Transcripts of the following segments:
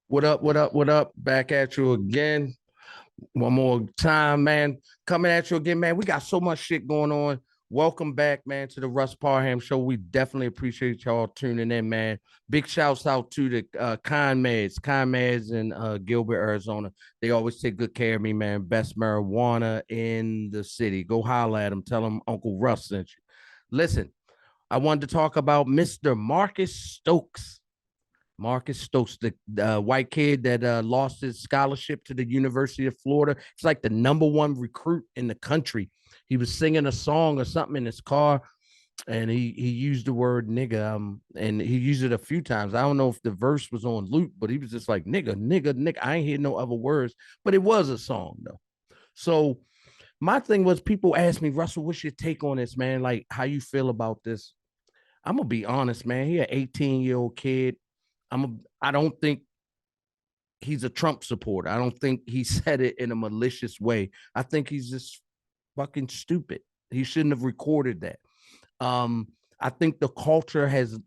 What up? What up? What up? Back at you again. One more time, man. Coming at you again, man. We got so much shit going on. Welcome back, man, to the Russ Parham Show. We definitely appreciate y'all tuning in, man. Big shouts out to the Con Meds in Gilbert, Arizona. They always take good care of me, man. Best marijuana in the city. Go holler at them. Tell them Uncle Russ sent you. Listen, I wanted to talk about Mr. Marcus Stokes. Marcus Stokes, the white kid that lost his scholarship to the University of Florida. It's like the number one recruit in the country. He was singing a song or something in his car, and he used the word nigga, and he used it a few times. I don't know if the verse was on loop, but he was just like nigga, nigga, nigga. I ain't hear no other words, but it was a song though. So my thing was, people asked me, Russell, what's your take on this, man? Like, how you feel about this? I'm gonna be honest, man. He an 18-year-old kid. I don't think he's a Trump supporter. I don't think he said it in a malicious way. I think he's just fucking stupid. He shouldn't have recorded that. I think the culture has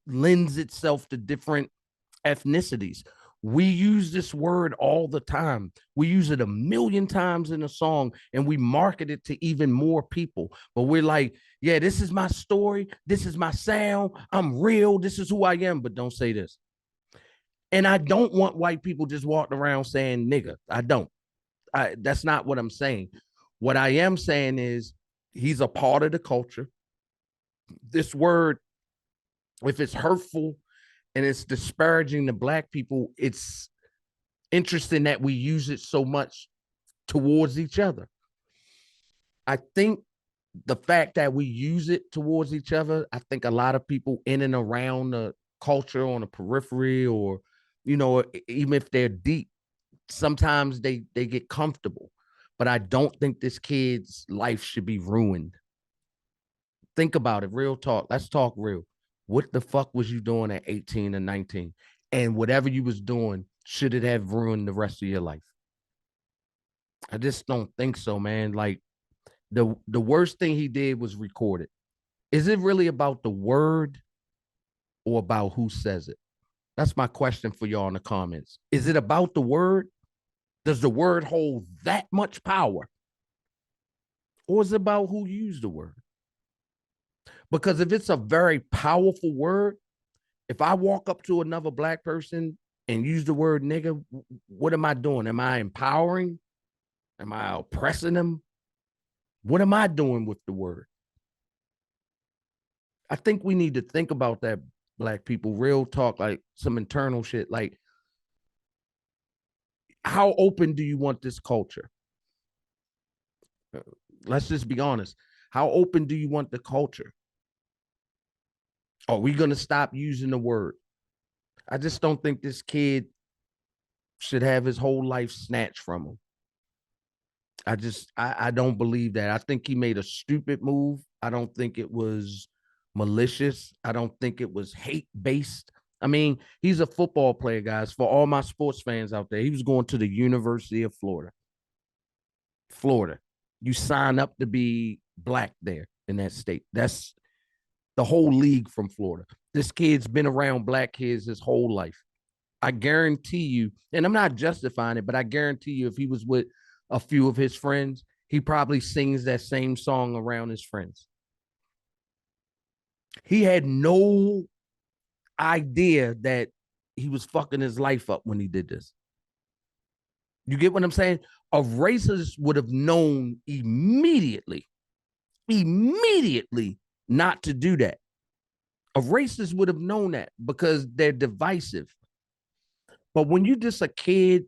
lends itself to different ethnicities. We use this word all the time. We use it a million times in a song and we market it to even more people. But we're like, yeah, this is my story. This is my sound. I'm real. This is who I am. But don't say this. And I don't want white people just walking around saying nigga. I don't. That's not what I'm saying. What I am saying is he's a part of the culture. This word, if it's hurtful and it's disparaging to black people, it's interesting that we use it so much towards each other. I think the fact that we use it towards each other, I think a lot of people in and around the culture on the periphery, or even if they're deep, sometimes they get comfortable. But I don't think this kid's life should be ruined. Think about it. Real talk. Let's talk real. What the fuck was you doing at 18 and 19? And whatever you was doing, should it have ruined the rest of your life? I just don't think so, man. Like the worst thing he did was record it. Is it really about the word or about who says it? That's my question for y'all in the comments. Is it about the word? Does the word hold that much power? Or is it about who used the word? Because if it's a very powerful word, if I walk up to another black person and use the word nigga, what am I doing? Am I empowering? Am I oppressing them? What am I doing with the word? I think we need to think about that, black people. Real talk, like some internal shit. Like, how open do you want this culture? Let's just be honest. How open do you want the culture? Are we going to stop using the word? I just don't think this kid should have his whole life snatched from him. I don't believe that. I think he made a stupid move. I don't think it was malicious. I don't think it was hate based. I mean, he's a football player, guys. For all my sports fans out there, he was going to the University of Florida. Florida. You sign up to be black there in that state. That's the whole league from Florida. This kid's been around black kids his whole life. I guarantee you, and I'm not justifying it, but I guarantee you, if he was with a few of his friends, he probably sings that same song around his friends. He had no idea that he was fucking his life up when he did this. You get what I'm saying? A racist would have known immediately not to do that. A racist would have known that because they're divisive. But when you just a kid,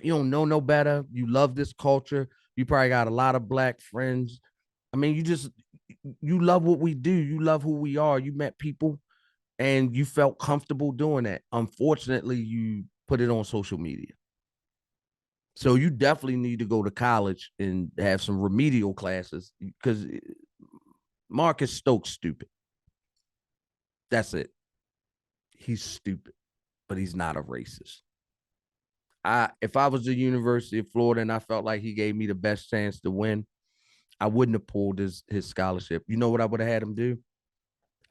you don't know no better. You love this culture. You probably got a lot of black friends. I mean, you love what we do. You love who we are. You met people and you felt comfortable doing that. Unfortunately, you put it on social media. So you definitely need to go to college and have some remedial classes because Marcus Stokes stupid. That's it. He's stupid, but he's not a racist. If I was the University of Florida and I felt like he gave me the best chance to win, I wouldn't have pulled his scholarship. You know what I would have had him do?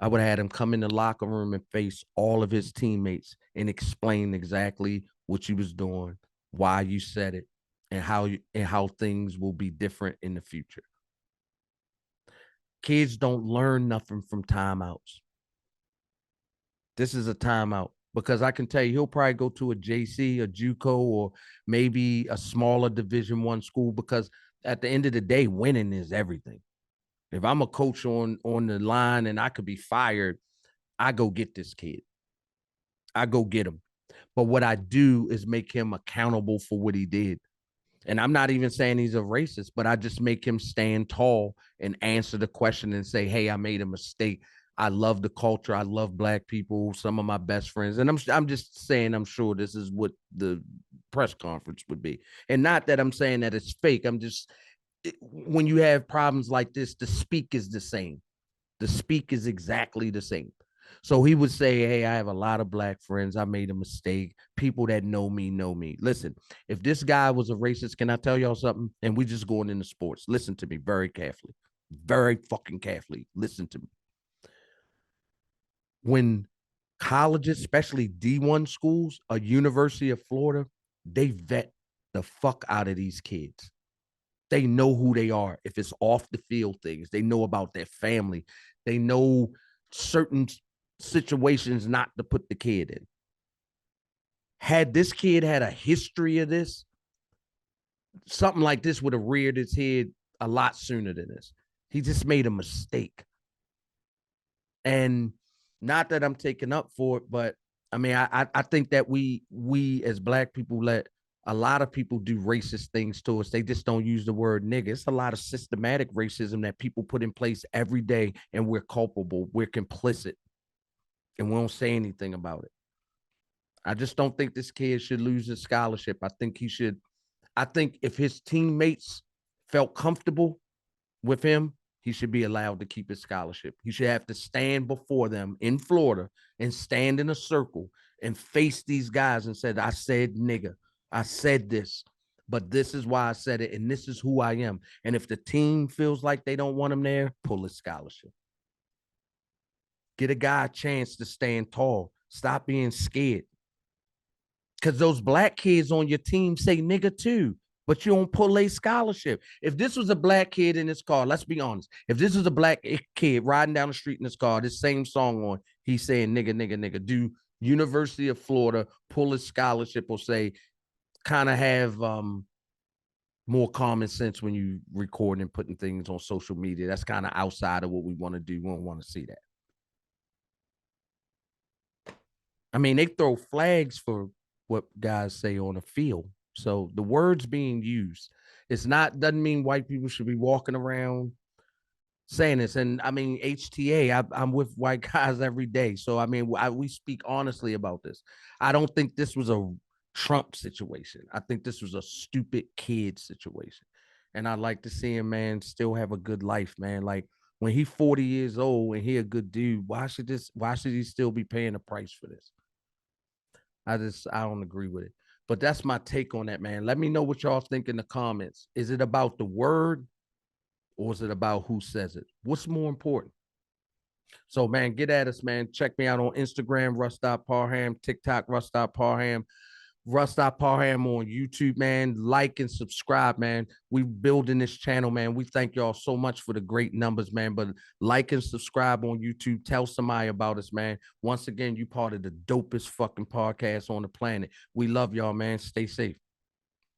I would have had him come in the locker room and face all of his teammates and explain exactly what you was doing, why you said it, and how things will be different in the future. Kids don't learn nothing from timeouts. This is a timeout because I can tell you he'll probably go to a JC, a JUCO, or maybe a smaller Division I school because at the end of the day, winning is everything. If I'm a coach on the line and I could be fired, I go get this kid. I go get him. But what I do is make him accountable for what he did. And I'm not even saying he's a racist, but I just make him stand tall and answer the question and say, hey, I made a mistake. I love the culture. I love black people, some of my best friends. And I'm just saying, I'm sure this is what the press conference would be. And not that I'm saying that it's fake. I'm just, when you have problems like this, the speak is the same. The speak is exactly the same. So he would say, hey, I have a lot of black friends. I made a mistake. People that know me know me. Listen, if this guy was a racist, can I tell y'all something? And we just going into sports. Listen to me very carefully. Very fucking carefully. Listen to me. When colleges, especially D1 schools, a University of Florida, they vet the fuck out of these kids. They know who they are. If it's off the field things, they know about their family. They know certain situations not to put the kid in. Had this kid had a history of this, something like this would have reared its head a lot sooner than this. He just made a mistake. And not that I'm taking up for it, but I mean, I think that we as black people let a lot of people do racist things to us. They just don't use the word nigga. It's a lot of systematic racism that people put in place every day, and we're culpable. We're complicit, and we don't say anything about it. I just don't think this kid should lose his scholarship. I think he should. I think if his teammates felt comfortable with him, he should be allowed to keep his scholarship. He should have to stand before them in Florida and stand in a circle and face these guys and said, I said nigga. I said this, but this is why I said it, and this is who I am. And if the team feels like they don't want him there, pull his scholarship. Get a guy a chance to stand tall. Stop being scared. Because those black kids on your team say nigga too, but you don't pull a scholarship. If this was a black kid in his car, let's be honest. If this was a black kid riding down the street in his car, this same song on, he's saying nigga, nigga, nigga. Do University of Florida pull his scholarship or say, kind of have more common sense when you record and putting things on social media? That's kind of outside of what we want to do. We don't want to see that. I mean, they throw flags for what guys say on the field. So the words being used, it's not, doesn't mean white people should be walking around saying this. And I mean, HTA, I'm with white guys every day. So I mean, we speak honestly about this. I don't think this was a Trump situation. I think this was a stupid kid situation. And I'd like to see him, man, still have a good life, man. Like when he's 40 years old and he a good dude, why should he still be paying the price for this? I don't agree with it. But that's my take on that, man. Let me know what y'all think in the comments. Is it about the word or is it about who says it? What's more important? So, man, get at us, man. Check me out on Instagram, Russ.Parham, TikTok, Russ.Parham, Russ.Parham on YouTube, man. Like and subscribe, man. We building this channel, man. We thank y'all so much for the great numbers, man. But like and subscribe on YouTube. Tell somebody about us, man. Once again, you part of the dopest fucking podcast on the planet. We love y'all, man. Stay safe.